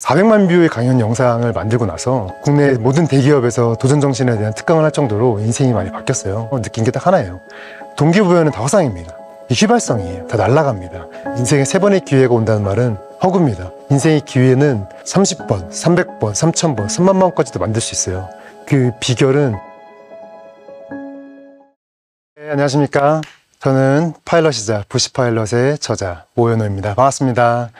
400만 뷰의 강연 영상을 만들고 나서 국내 모든 대기업에서 도전 정신에 대한 특강을 할 정도로 인생이 많이 바뀌었어요. 느낀 게 딱 하나예요. 동기부여는 다 허상입니다. 휘발성이에요. 다 날아갑니다. 인생에 3번의 기회가 온다는 말은 허구입니다. 인생의 기회는 30번, 300번, 3000번, 3만 번까지도 만들 수 있어요. 그 비결은 안녕하십니까. 저는 파일럿이자 부시 파일럿의 저자 오연호입니다. 반갑습니다.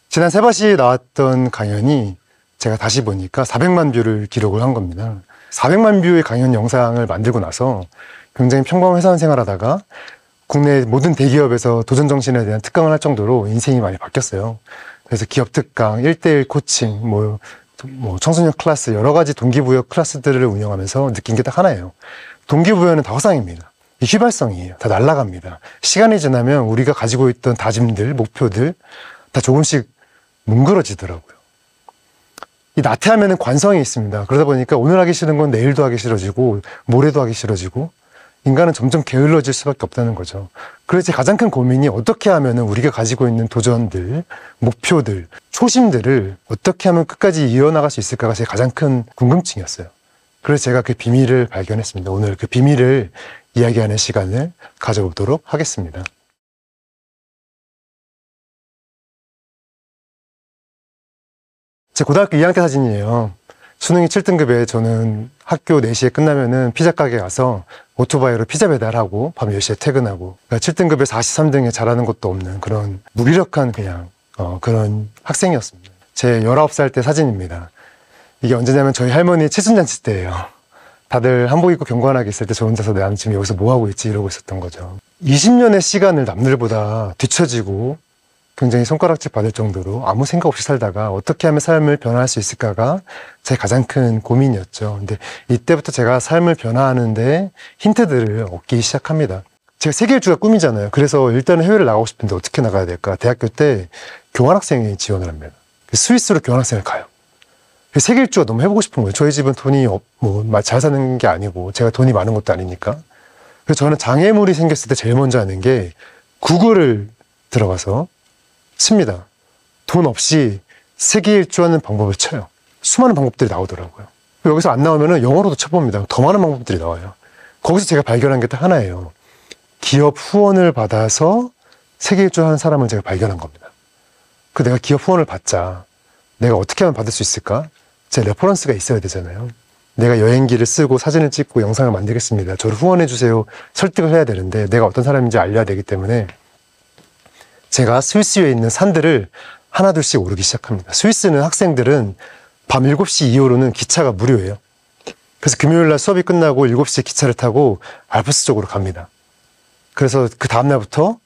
지난 세바시에 나왔던 강연이 제가 다시 보니까 400만 뷰를 기록을 한 겁니다. 400만 뷰의 강연 영상을 만들고 나서 굉장히 평범한 회사원 생활하다가 국내 모든 대기업에서 도전 정신에 대한 특강을 할 정도로 인생이 많이 바뀌었어요. 그래서 기업 특강, 1:1 코칭, 청소년 클래스, 여러 가지 동기부여 클래스들을 운영하면서 느낀 게 딱 하나예요. 동기부여는 다 허상입니다. 휘발성이에요. 다 날아갑니다. 시간이 지나면 우리가 가지고 있던 다짐들, 목표들 다 조금씩 뭉그러지더라고요. 이 나태하면은 관성이 있습니다. 그러다 보니까 오늘 하기 싫은 건 내일도 하기 싫어지고 모레도 하기 싫어지고 인간은 점점 게을러질 수밖에 없다는 거죠. 그래서 제 가장 큰 고민이 어떻게 하면 우리가 가지고 있는 도전들, 목표들, 초심들을 어떻게 하면 끝까지 이어나갈 수 있을까가 제 가장 큰 궁금증이었어요. 그래서 제가 그 비밀을 발견했습니다. 오늘 그 비밀을 이야기하는 시간을 가져보도록 하겠습니다. 제 고등학교 2학년 때 사진이에요. 수능이 7등급에 저는 학교 4시에 끝나면은 피자 가게 가서 오토바이로 피자 배달하고 밤 10시에 퇴근하고, 그러니까 7등급에 43등에 잘하는 것도 없는 그런 무기력한 그런 학생이었습니다. 제 19살 때 사진입니다. 이게 언제냐면 저희 할머니 칠순잔치 때예요. 다들 한복 입고 경건하게 있을 때 저 혼자서 나는 지금 여기서 뭐 하고 있지 이러고 있었던 거죠. 20년의 시간을 남들보다 뒤처지고 굉장히 손가락질 받을 정도로 아무 생각 없이 살다가 어떻게 하면 삶을 변화할 수 있을까가 제 가장 큰 고민이었죠. 근데 이때부터 제가 삶을 변화하는데 힌트들을 얻기 시작합니다. 제가 세계일주가 꿈이잖아요. 그래서 일단은 해외를 나가고 싶은데 어떻게 나가야 될까? 대학교 때 교환학생에 지원을 합니다. 스위스로 교환학생을 가요. 세계일주가 너무 해보고 싶은 거예요. 저희 집은 돈이 잘 사는 게 아니고 제가 돈이 많은 것도 아니니까. 그래서 저는 장애물이 생겼을 때 제일 먼저 하는 게 구글을 들어가서 칩니다. 돈 없이 세계일주하는 방법을 쳐요. 수많은 방법들이 나오더라고요. 여기서 안 나오면 영어로도 쳐봅니다. 더 많은 방법들이 나와요. 거기서 제가 발견한 게 딱 하나예요. 기업 후원을 받아서 세계일주하는 사람을 제가 발견한 겁니다. 내가 기업 후원을 받자. 내가 어떻게 하면 받을 수 있을까? 제 레퍼런스가 있어야 되잖아요. 내가 여행기를 쓰고 사진을 찍고 영상을 만들겠습니다. 저를 후원해주세요. 설득을 해야 되는데 내가 어떤 사람인지 알려야 되기 때문에 제가 스위스에 있는 산들을 하나둘씩 오르기 시작합니다. 스위스는 학생들은 밤 7시 이후로는 기차가 무료예요. 그래서 금요일날 수업이 끝나고 7시에 기차를 타고 알프스 쪽으로 갑니다. 그래서 그 다음날부터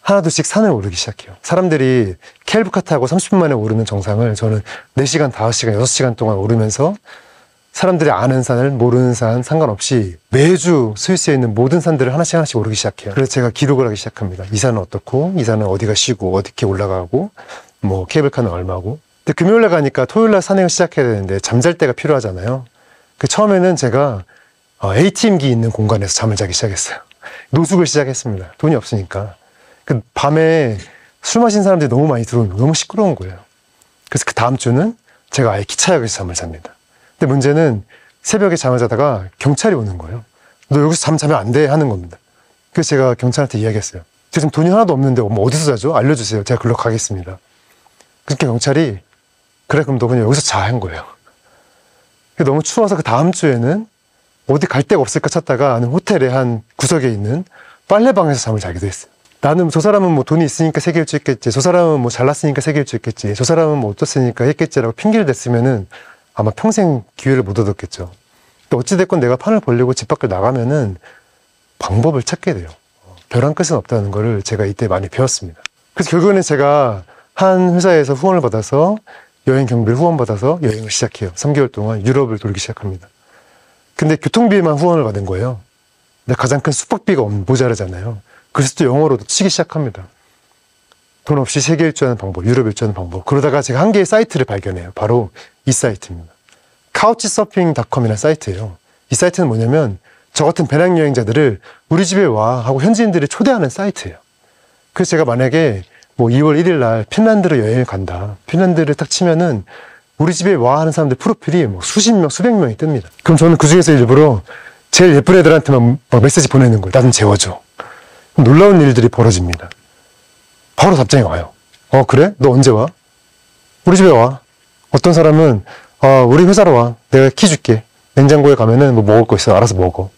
하나둘씩 산을 오르기 시작해요. 사람들이 켈브카 타고 30분 만에 오르는 정상을 저는 4시간, 5시간, 6시간 동안 오르면서 사람들이 아는 산을 모르는 산 상관없이 매주 스위스에 있는 모든 산들을 하나씩 오르기 시작해요. 그래서 제가 기록을 하기 시작합니다. 이 산은 어떻고, 이 산은 어디가 쉬고, 어떻게 올라가고, 케이블카는 얼마고. 근데 금요일날 가니까 토요일날 산행을 시작해야 되는데 잠잘 때가 필요하잖아요. 처음에는 제가 ATM기 있는 공간에서 잠을 자기 시작했어요. 노숙을 시작했습니다. 돈이 없으니까. 밤에 술 마신 사람들이 너무 많이 들어오면 너무 시끄러운 거예요. 그래서 그 다음 주는 제가 아예 기차역에서 잠을 잡니다. 근데 문제는 새벽에 잠을 자다가 경찰이 오는 거예요. 너 여기서 잠 자면 안 돼 하는 겁니다. 그래서 제가 경찰한테 이야기했어요. 저 지금 돈이 하나도 없는데 어디서 자죠? 알려주세요. 제가 글로 가겠습니다. 그러니까 경찰이 그래 그럼 너 그냥 여기서 자 한 거예요. 너무 추워서 그 다음 주에는 어디 갈 데가 없을까 찾다가 아는 호텔의 한 구석에 있는 빨래방에서 잠을 자기도 했어요. 나는 저 사람은 돈이 있으니까 세계일주 했겠지. 저 사람은 잘났으니까 세계일주 했겠지. 저 사람은 어떻으니까 했겠지라고 핑계를 댔으면은 아마 평생 기회를 못 얻었겠죠. 또 어찌됐건 내가 판을 벌리고 집 밖을 나가면은 방법을 찾게 돼요. 벼랑 끝은 없다는 거를 제가 이때 많이 배웠습니다. 그래서 결국에는 제가 한 회사에서 후원을 받아서 여행 경비를 후원받아서 여행을 시작해요. 3개월 동안 유럽을 돌기 시작합니다. 근데 교통비에만 후원을 받은 거예요. 근데 가장 큰 숙박비가 모자라잖아요. 그래서 또 영어로도 치기 시작합니다. 돈 없이 세계 일주하는 방법, 유럽 일주하는 방법. 그러다가 제가 한 개의 사이트를 발견해요. 바로 이 사이트입니다. couchsurfing.com이라는 사이트예요. 이 사이트는 뭐냐면 저 같은 배낭여행자들을 우리 집에 와 하고 현지인들이 초대하는 사이트예요. 그래서 제가 만약에 뭐 2월 1일 날 핀란드로 여행을 간다. 핀란드를 딱 치면은 우리 집에 와 하는 사람들 프로필이 뭐 수십 명, 수백 명이 뜹니다. 그럼 저는 그 중에서 일부러 제일 예쁜 애들한테만 막 메시지 보내는 거예요. 나 좀 재워줘. 놀라운 일들이 벌어집니다. 바로 답장이 와요. 그래? 너 언제 와? 우리 집에 와. 어떤 사람은 우리 회사로 와. 내가 키 줄게. 냉장고에 가면은 뭐 먹을 거 있어. 알아서 먹어.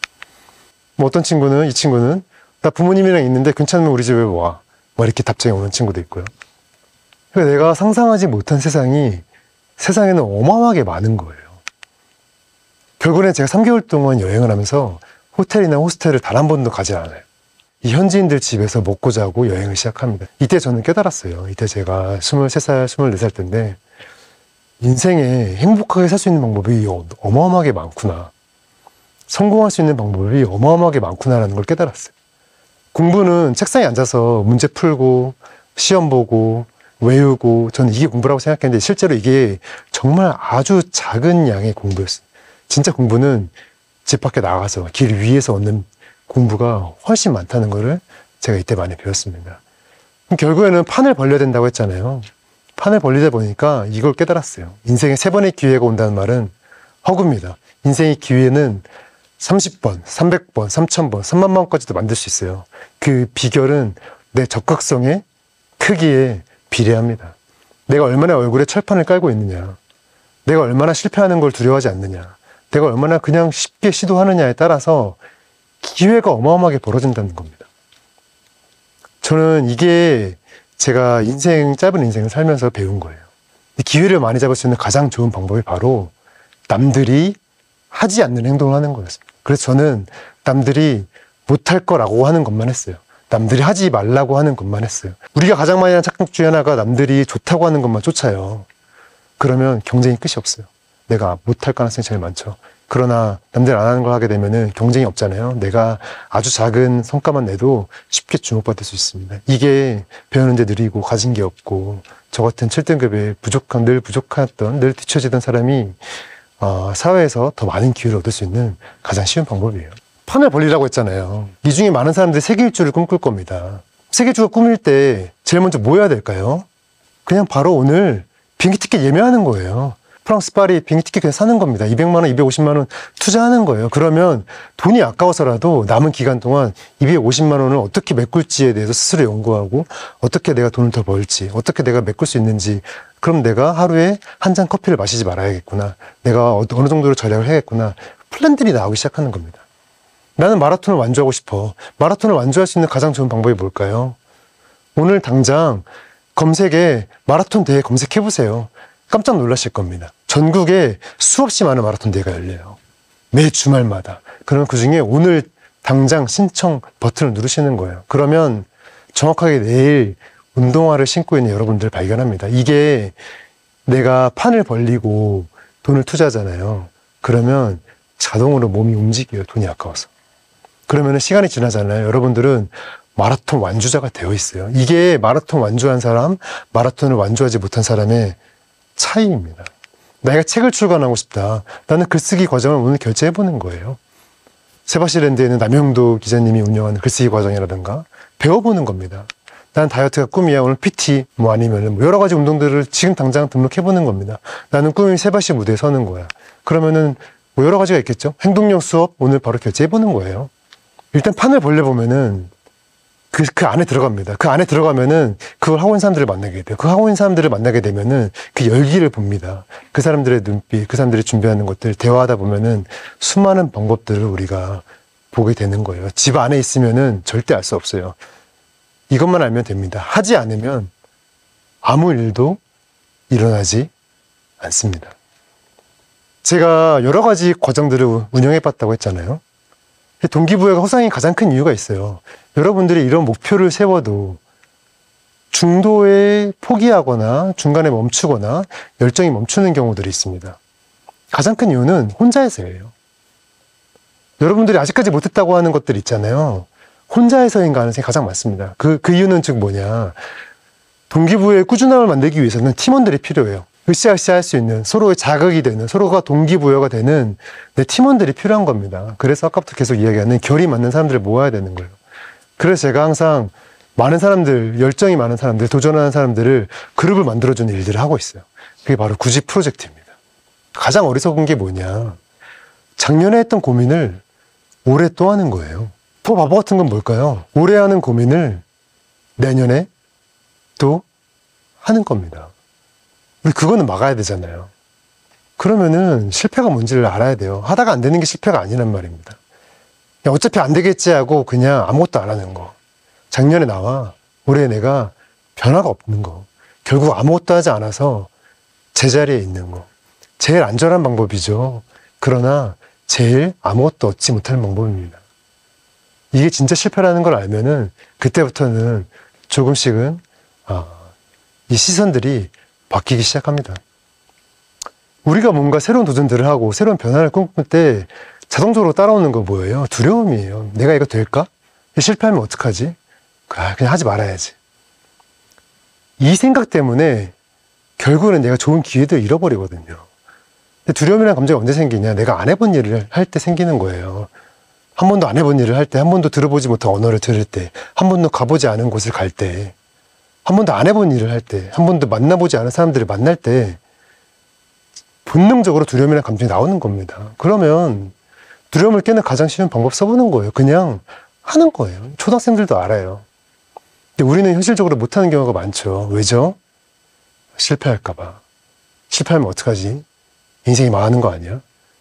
뭐 어떤 친구는, 이 친구는 나 부모님이랑 있는데 괜찮으면 우리 집에 와. 뭐 이렇게 답장이 오는 친구도 있고요. 그러니까 내가 상상하지 못한 세상이 세상에는 어마어마하게 많은 거예요. 결국엔 제가 3개월 동안 여행을 하면서 호텔이나 호스텔을 단 한 번도 가지 않아요. 이 현지인들 집에서 먹고 자고 여행을 시작합니다. 이때 저는 깨달았어요. 이때 제가 23살, 24살 때인데 인생에 행복하게 살 수 있는 방법이 어마어마하게 많구나. 성공할 수 있는 방법이 어마어마하게 많구나라는 걸 깨달았어요. 공부는 책상에 앉아서 문제 풀고 시험 보고 외우고 저는 이게 공부라고 생각했는데 실제로 이게 정말 아주 작은 양의 공부였어요. 진짜 공부는 집 밖에 나가서 길 위에서 얻는 공부가 훨씬 많다는 거를 제가 이때 많이 배웠습니다. 결국에는 판을 벌려야 된다고 했잖아요. 판을 벌리다 보니까 이걸 깨달았어요. 인생에 3번의 기회가 온다는 말은 허구입니다. 인생의 기회는 30번, 300번, 3000번, 3만 번까지도 만들 수 있어요. 그 비결은 내 적극성의 크기에 비례합니다. 내가 얼마나 얼굴에 철판을 깔고 있느냐, 내가 얼마나 실패하는 걸 두려워하지 않느냐, 내가 얼마나 그냥 쉽게 시도하느냐에 따라서 기회가 어마어마하게 벌어진다는 겁니다. 저는 이게 제가 짧은 인생을 살면서 배운 거예요. 기회를 많이 잡을 수 있는 가장 좋은 방법이 바로 남들이 하지 않는 행동을 하는 거였습니다. 그래서 저는 남들이 못할 거라고 하는 것만 했어요. 남들이 하지 말라고 하는 것만 했어요. 우리가 가장 많이 하는 착각 중에 하나가 남들이 좋다고 하는 것만 쫓아요. 그러면 경쟁이 끝이 없어요. 내가 못할 가능성이 제일 많죠. 그러나 남들 안 하는 걸 하게 되면은 경쟁이 없잖아요. 내가 아주 작은 성과만 내도 쉽게 주목받을 수 있습니다. 이게 배우는데 느리고 가진 게 없고 저 같은 7등급에 늘 부족했던, 늘 뒤처지던 사람이 사회에서 더 많은 기회를 얻을 수 있는 가장 쉬운 방법이에요. 판을 벌리라고 했잖아요. 이 중에 많은 사람들이 세계 일주를 꿈꿀 겁니다. 세계 일주가 꿈일 때 제일 먼저 뭐 해야 될까요? 그냥 바로 오늘 비행기 티켓 예매하는 거예요. 프랑스 파리 비행기 티켓 그냥 사는 겁니다. 200만 원, 250만 원 투자하는 거예요. 그러면 돈이 아까워서라도 남은 기간 동안 250만 원을 어떻게 메꿀지에 대해서 스스로 연구하고 어떻게 내가 돈을 더 벌지, 어떻게 내가 메꿀 수 있는지, 그럼 내가 하루에 한 잔 커피를 마시지 말아야겠구나, 내가 어느 정도로 절약을 해야겠구나, 플랜들이 나오기 시작하는 겁니다. 나는 마라톤을 완주하고 싶어. 마라톤을 완주할 수 있는 가장 좋은 방법이 뭘까요? 오늘 당장 검색에 마라톤 대회 검색해보세요. 깜짝 놀라실 겁니다. 전국에 수없이 많은 마라톤 대회가 열려요. 매 주말마다. 그러면 그 중에 오늘 당장 신청 버튼을 누르시는 거예요. 그러면 정확하게 내일 운동화를 신고 있는 여러분들을 발견합니다. 이게 내가 판을 벌리고 돈을 투자하잖아요. 그러면 자동으로 몸이 움직여요. 돈이 아까워서. 그러면 시간이 지나잖아요. 여러분들은 마라톤 완주자가 되어 있어요. 이게 마라톤 완주한 사람, 마라톤을 완주하지 못한 사람의 차이입니다. 내가 책을 출간하고 싶다. 나는 글쓰기 과정을 오늘 결제해보는 거예요. 세바시랜드에는 남영도 기자님이 운영하는 글쓰기 과정이라든가 배워보는 겁니다. 난 다이어트가 꿈이야. 오늘 PT 아니면 여러 가지 운동들을 지금 당장 등록해보는 겁니다. 나는 꿈이 세바시 무대에 서는 거야. 그러면은 여러 가지가 있겠죠. 행동력 수업 오늘 바로 결제해보는 거예요. 일단 판을 벌려보면은 그 안에 들어갑니다. 그 안에 들어가면은 그걸 하고 있는 사람들을 만나게 돼요. 그 하고 있는 사람들을 만나게 되면은 그 열기를 봅니다. 그 사람들의 눈빛, 그 사람들이 준비하는 것들, 대화하다 보면은 수많은 방법들을 우리가 보게 되는 거예요. 집 안에 있으면은 절대 알 수 없어요. 이것만 알면 됩니다. 하지 않으면 아무 일도 일어나지 않습니다. 제가 여러 가지 과정들을 운영해 봤다고 했잖아요. 동기부여가 허상이 가장 큰 이유가 있어요. 여러분들이 이런 목표를 세워도 중도에 포기하거나 중간에 멈추거나 열정이 멈추는 경우들이 있습니다. 가장 큰 이유는 혼자에서예요. 여러분들이 아직까지 못했다고 하는 것들 있잖아요. 혼자에서인 가능성이 가장 많습니다. 그 이유는 즉 뭐냐. 동기부여의 꾸준함을 만들기 위해서는 팀원들이 필요해요. 으쌰으쌰 할 수 있는, 서로의 자극이 되는, 서로가 동기부여가 되는 내 팀원들이 필요한 겁니다. 그래서 아까부터 계속 이야기하는 결이 맞는 사람들을 모아야 되는 거예요. 그래서 제가 항상 많은 사람들, 열정이 많은 사람들, 도전하는 사람들을 그룹을 만들어주는 일들을 하고 있어요. 그게 바로 구지 프로젝트입니다. 가장 어리석은 게 뭐냐. 작년에 했던 고민을 올해 또 하는 거예요. 더 바보 같은 건 뭘까요? 올해 하는 고민을 내년에 또 하는 겁니다. 우리 그거는 막아야 되잖아요. 그러면은 실패가 뭔지를 알아야 돼요. 하다가 안 되는 게 실패가 아니란 말입니다. 그냥 어차피 안 되겠지 하고 그냥 아무것도 안 하는 거. 작년에 나와 올해 내가 변화가 없는 거. 결국 아무것도 하지 않아서 제자리에 있는 거. 제일 안전한 방법이죠. 그러나 제일 아무것도 얻지 못하는 방법입니다. 이게 진짜 실패라는 걸 알면은 그때부터는 조금씩은 이 시선들이 바뀌기 시작합니다. 우리가 뭔가 새로운 도전들을 하고 새로운 변화를 꿈꿀 때 자동적으로 따라오는 건 뭐예요? 두려움이에요. 내가 이거 될까? 실패하면 어떡하지? 그냥 하지 말아야지. 이 생각 때문에 결국은 내가 좋은 기회도 잃어버리거든요. 근데 두려움이라는 감정이 언제 생기냐? 내가 안 해본 일을 할 때 생기는 거예요. 한 번도 안 해본 일을 할 때, 한 번도 들어보지 못한 언어를 들을 때, 한 번도 가보지 않은 곳을 갈 때, 한 번도 안 해본 일을 할 때, 한 번도 만나보지 않은 사람들을 만날 때 본능적으로 두려움이라는 감정이 나오는 겁니다. 그러면 두려움을 깨는 가장 쉬운 방법 써보는 거예요. 그냥 하는 거예요. 초등학생들도 알아요. 근데 우리는 현실적으로 못하는 경우가 많죠. 왜죠? 실패할까 봐. 실패하면 어떡하지? 인생이 망하는 거 아니야?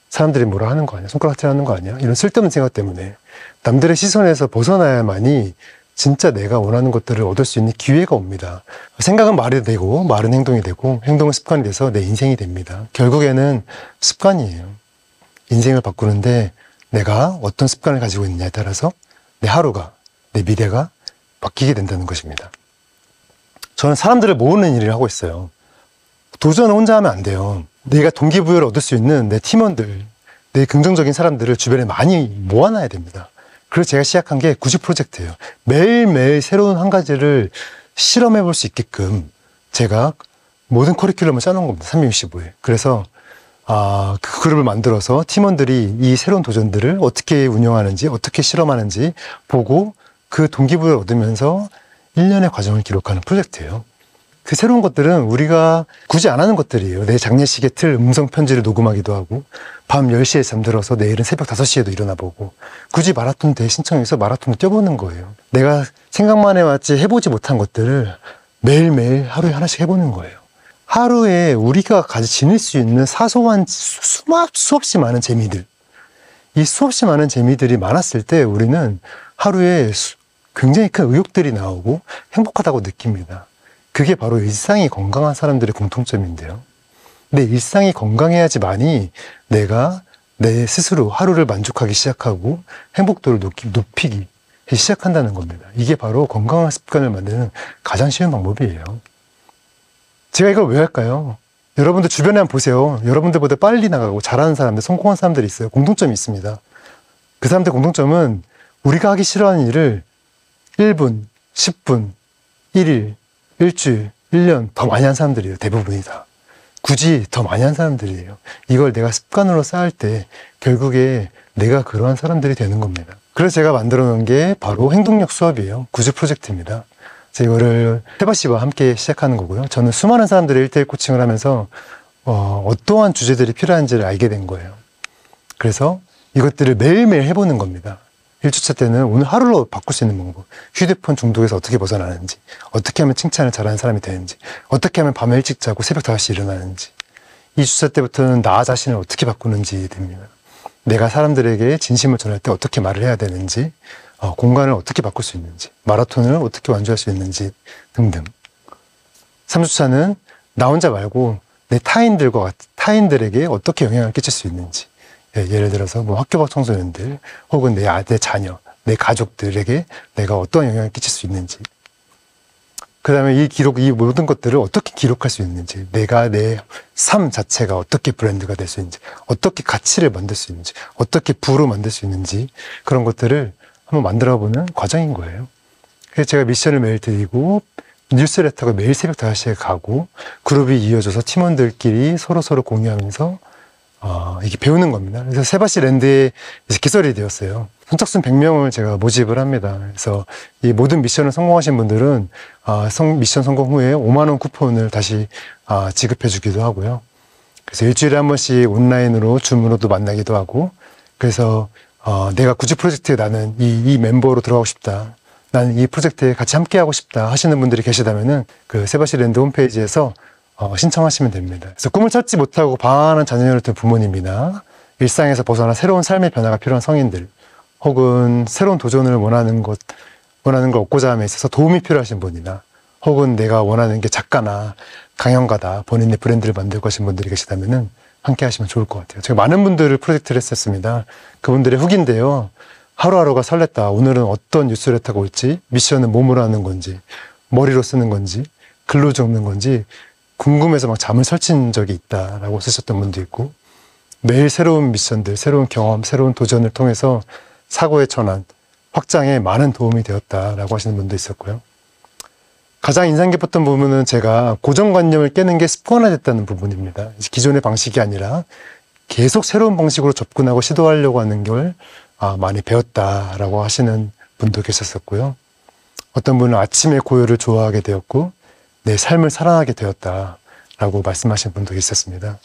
사람들이 뭐라 하는 거 아니야? 손가락질 하는 거 아니야? 이런 쓸데없는 생각 때문에 남들의 시선에서 벗어나야만이 진짜 내가 원하는 것들을 얻을 수 있는 기회가 옵니다. 생각은 말이 되고 말은 행동이 되고 행동은 습관이 돼서 내 인생이 됩니다. 결국에는 습관이에요. 인생을 바꾸는데 내가 어떤 습관을 가지고 있느냐에 따라서 내 하루가, 내 미래가 바뀌게 된다는 것입니다. 저는 사람들을 모으는 일을 하고 있어요. 도전을 혼자 하면 안 돼요. 내가 동기부여를 얻을 수 있는 내 팀원들, 내 긍정적인 사람들을 주변에 많이 모아놔야 됩니다. 그래서 제가 시작한 게 구지 프로젝트예요. 매일매일 새로운 한 가지를 실험해 볼 수 있게끔 제가 모든 커리큘럼을 짜놓은 겁니다. 365일. 그래서 그 그룹을 만들어서 팀원들이 이 새로운 도전들을 어떻게 운영하는지, 어떻게 실험하는지 보고 그 동기부여를 얻으면서 1년의 과정을 기록하는 프로젝트예요. 그 새로운 것들은 우리가 굳이 안 하는 것들이에요. 내 장례식의 틀 음성 편지를 녹음하기도 하고 밤 10시에 잠들어서 내일은 새벽 5시에도 일어나보고 굳이 마라톤 대회 신청해서 마라톤을 뛰어보는 거예요. 내가 생각만 해왔지 해보지 못한 것들을 매일매일 하루에 하나씩 해보는 거예요. 하루에 우리가 같이 지닐 수 있는 사소한 수없이 많은 재미들, 이 수없이 많은 재미들이 많았을 때 우리는 하루에 굉장히 큰 의욕들이 나오고 행복하다고 느낍니다. 그게 바로 일상이 건강한 사람들의 공통점인데요. 내 일상이 건강해야지만이 내가 내 스스로 하루를 만족하기 시작하고 행복도를 높이기 시작한다는 겁니다. 이게 바로 건강한 습관을 만드는 가장 쉬운 방법이에요. 제가 이걸 왜 할까요? 여러분들 주변에 한번 보세요. 여러분들보다 빨리 나가고 잘하는 사람들, 성공한 사람들이 있어요. 공통점이 있습니다. 그 사람들 공통점은 우리가 하기 싫어하는 일을 1분, 10분, 1일, 일주일, 1년 더 많이 한 사람들이에요. 대부분이 다. 굳이 더 많이 한 사람들이에요. 이걸 내가 습관으로 쌓을 때 결국에 내가 그러한 사람들이 되는 겁니다. 그래서 제가 만들어 놓은 게 바로 행동력 수업이에요. 구지 프로젝트입니다. 그래서 이거를 태바 씨와 함께 시작하는 거고요. 저는 수많은 사람들의 1:1 코칭을 하면서 어떠한 주제들이 필요한지를 알게 된 거예요. 그래서 이것들을 매일매일 해보는 겁니다. 1주차 때는 오늘 하루로 바꿀 수 있는 방법, 휴대폰 중독에서 어떻게 벗어나는지, 어떻게 하면 칭찬을 잘하는 사람이 되는지, 어떻게 하면 밤에 일찍 자고 새벽 5시에 일어나는지, 2주차 때부터는 나 자신을 어떻게 바꾸는지 됩니다. 내가 사람들에게 진심을 전할 때 어떻게 말을 해야 되는지, 공간을 어떻게 바꿀 수 있는지, 마라톤을 어떻게 완주할 수 있는지 등등. 3주차는 나 혼자 말고 내 타인들에게 어떻게 영향을 끼칠 수 있는지, 예를 들어서 뭐 학교 밖 청소년들 혹은 내 자녀, 내 가족들에게 내가 어떤 영향을 끼칠 수 있는지, 그 다음에 이 모든 것들을 어떻게 기록할 수 있는지, 내가 내 삶 자체가 어떻게 브랜드가 될 수 있는지, 어떻게 가치를 만들 수 있는지, 어떻게 부로 만들 수 있는지, 그런 것들을 한번 만들어보는 과정인 거예요. 그래서 제가 미션을 매일 드리고 뉴스레터가 매일 새벽 5시에 가고 그룹이 이어져서 팀원들끼리 서로 공유하면서 이게 배우는 겁니다. 그래서 세바시 랜드에 이제 개설이 되었어요. 선착순 100명을 제가 모집을 합니다. 그래서 이 모든 미션을 성공하신 분들은 미션 성공 후에 5만 원 쿠폰을 다시 지급해 주기도 하고요. 그래서 일주일에 한 번씩 온라인으로 줌으로도 만나기도 하고, 그래서 내가 구직 프로젝트에 나는 이 멤버로 들어가고 싶다, 나는 이 프로젝트에 같이 함께 하고 싶다 하시는 분들이 계시다면은 그 세바시랜드 홈페이지에서 신청하시면 됩니다. 그래서 꿈을 찾지 못하고 방황하는 자녀를 둔 부모님이나 일상에서 벗어나 새로운 삶의 변화가 필요한 성인들, 혹은 새로운 도전을 원하는 걸 얻고자 함에 있어서 도움이 필요하신 분이나, 혹은 내가 원하는 게 작가나 강연가다, 본인의 브랜드를 만들고 하신 분들이 계시다면은 함께 하시면 좋을 것 같아요. 제가 많은 분들을 프로젝트를 했었습니다. 그분들의 후기인데요. 하루하루가 설렜다. 오늘은 어떤 뉴스레터가 올지, 미션은 몸으로 하는 건지, 머리로 쓰는 건지, 글로 적는 건지 궁금해서 막 잠을 설친 적이 있다라고 쓰셨던 분도 있고, 매일 새로운 미션들, 새로운 경험, 새로운 도전을 통해서 사고의 전환, 확장에 많은 도움이 되었다라고 하시는 분도 있었고요. 가장 인상 깊었던 부분은 제가 고정관념을 깨는 게 습관화됐다는 부분입니다. 기존의 방식이 아니라 계속 새로운 방식으로 접근하고 시도하려고 하는 걸 많이 배웠다라고 하시는 분도 계셨었고요. 어떤 분은 아침의 고요를 좋아하게 되었고 내 삶을 사랑하게 되었다라고 말씀하신 분도 있었습니다.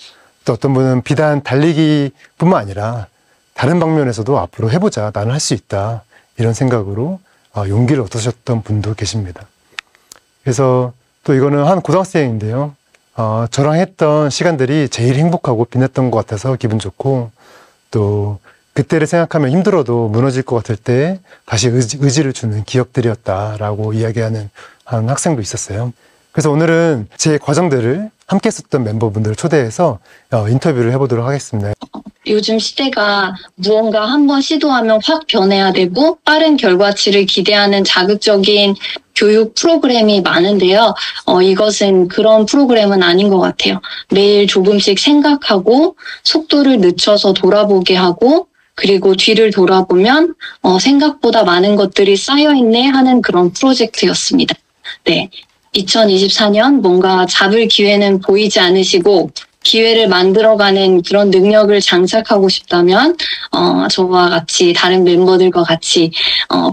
또 어떤 분은 비단 달리기뿐만 아니라 다른 방면에서도 앞으로 해보자, 나는 할 수 있다, 이런 생각으로 용기를 얻으셨던 분도 계십니다. 그래서 또 이거는 한 고등학생인데요. 저랑 했던 시간들이 제일 행복하고 빛났던 것 같아서 기분 좋고, 또 그때를 생각하면 힘들어도 무너질 것 같을 때 다시 의지를 주는 기억들이었다라고 이야기하는 한 학생도 있었어요. 그래서 오늘은 제 과정들을 함께 했었던 멤버분들을 초대해서 인터뷰를 해보도록 하겠습니다. 요즘 시대가 무언가 한번 시도하면 확 변해야 되고 빠른 결과치를 기대하는 자극적인 교육 프로그램이 많은데요. 이것은 그런 프로그램은 아닌 것 같아요. 매일 조금씩 생각하고 속도를 늦춰서 돌아보게 하고, 그리고 뒤를 돌아보면 생각보다 많은 것들이 쌓여있네 하는 그런 프로젝트였습니다. 네, 2024년 뭔가 잡을 기회는 보이지 않으시고 기회를 만들어가는 그런 능력을 장착하고 싶다면 저와 같이 다른 멤버들과 같이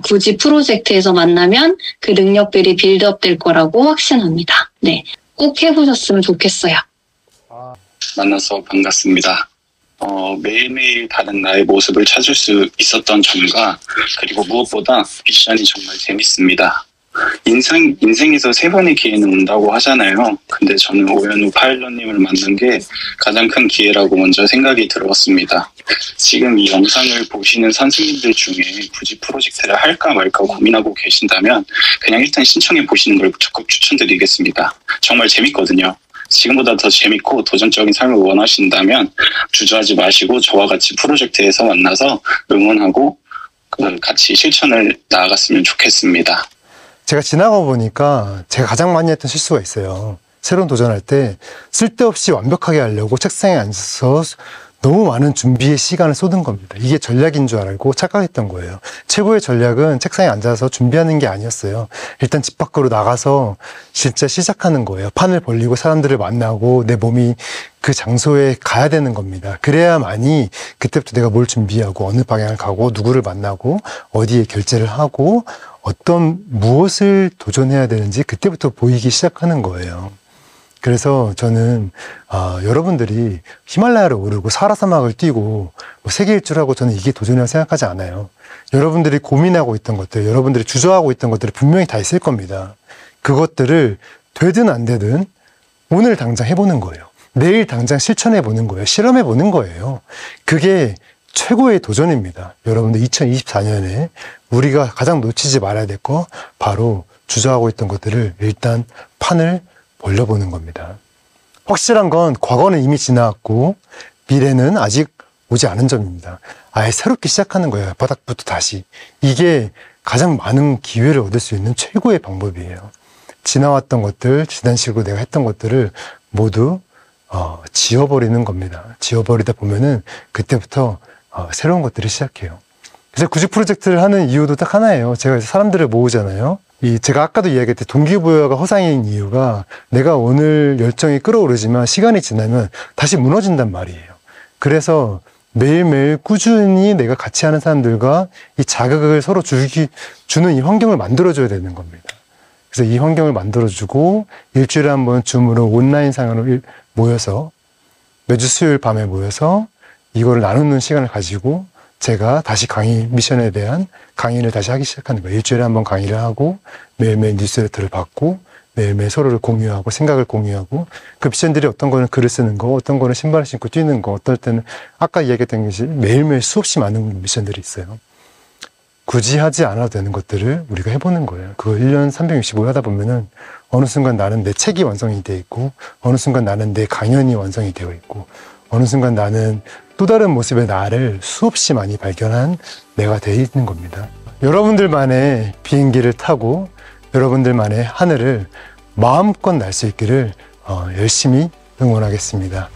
굳이 프로젝트에서 만나면 그 능력들이 빌드업 될 거라고 확신합니다. 네, 꼭 해보셨으면 좋겠어요. 만나서 반갑습니다. 매일매일 다른 나의 모습을 찾을 수 있었던 점과, 그리고 무엇보다 미션이 정말 재밌습니다. 인생에서 3번의 기회는 온다고 하잖아요. 근데 저는 오연우 파일럿님을 만난 게 가장 큰 기회라고 먼저 생각이 들었습니다. 지금 이 영상을 보시는 선생님들 중에 굳이 프로젝트를 할까 말까 고민하고 계신다면 그냥 일단 신청해 보시는 걸 적극 추천드리겠습니다. 정말 재밌거든요. 지금보다 더 재밌고 도전적인 삶을 원하신다면 주저하지 마시고 저와 같이 프로젝트에서 만나서 응원하고 같이 실천을 나아갔으면 좋겠습니다. 제가 지나가 보니까 제가 가장 많이 했던 실수가 있어요. 새로운 도전할 때 쓸데없이 완벽하게 하려고 책상에 앉아서 너무 많은 준비의 시간을 쏟은 겁니다. 이게 전략인 줄 알고 착각했던 거예요. 최고의 전략은 책상에 앉아서 준비하는 게 아니었어요. 일단 집 밖으로 나가서 진짜 시작하는 거예요. 판을 벌리고 사람들을 만나고 내 몸이 그 장소에 가야 되는 겁니다. 그래야만이 그때부터 내가 뭘 준비하고 어느 방향을 가고 누구를 만나고 어디에 결제를 하고 무엇을 도전해야 되는지 그때부터 보이기 시작하는 거예요. 그래서 저는 여러분들이 히말라야를 오르고 사하라 사막을 뛰고 세계 일주를 하고 저는 이게 도전이라고 생각하지 않아요. 여러분들이 고민하고 있던 것들, 여러분들이 주저하고 있던 것들이 분명히 다 있을 겁니다. 그것들을 되든 안 되든 오늘 당장 해보는 거예요. 내일 당장 실천해보는 거예요. 실험해보는 거예요. 그게 최고의 도전입니다. 여러분들 2024년에 우리가 가장 놓치지 말아야 될 거 바로 주저하고 있던 것들을 일단 판을 벌려보는 겁니다. 확실한 건 과거는 이미 지나갔고 미래는 아직 오지 않은 점입니다. 아예 새롭게 시작하는 거예요. 바닥부터 다시. 이게 가장 많은 기회를 얻을 수 있는 최고의 방법이에요. 지나왔던 것들, 지난 시기로 내가 했던 것들을 모두 지워버리는 겁니다. 지워버리다 보면은 그때부터 새로운 것들을 시작해요. 그래서 구직 프로젝트를 하는 이유도 딱 하나예요. 제가 사람들을 모으잖아요. 제가 아까도 이야기했듯이 동기부여가 허상인 이유가 내가 오늘 열정이 끌어오르지만 시간이 지나면 다시 무너진단 말이에요. 그래서 매일매일 꾸준히 내가 같이 하는 사람들과 이 자극을 서로 주는 이 환경을 만들어줘야 되는 겁니다. 그래서 이 환경을 만들어주고 일주일에 한 번 줌으로 온라인상으로 모여서 매주 수요일 밤에 모여서 이거를 나누는 시간을 가지고 제가 다시 미션에 대한 강의를 다시 하기 시작하는 거예요. 일주일에 한 번 강의를 하고 매일매일 뉴스레터를 받고 매일매일 서로를 공유하고 생각을 공유하고 그 미션들이 어떤 거는 글을 쓰는 거, 어떤 거는 신발을 신고 뛰는 거, 어떨 때는 아까 이야기했던 것이 매일매일 수없이 많은 미션들이 있어요. 굳이 하지 않아도 되는 것들을 우리가 해보는 거예요. 그거 1년 365일 하다 보면은 어느 순간 나는 내 책이 완성이 되어 있고 어느 순간 나는 내 강연이 완성이 되어 있고 어느 순간 나는 또 다른 모습의 나를 수없이 많이 발견한 내가 되어 있는 겁니다. 여러분들만의 비행기를 타고 여러분들만의 하늘을 마음껏 날 수 있기를 열심히 응원하겠습니다.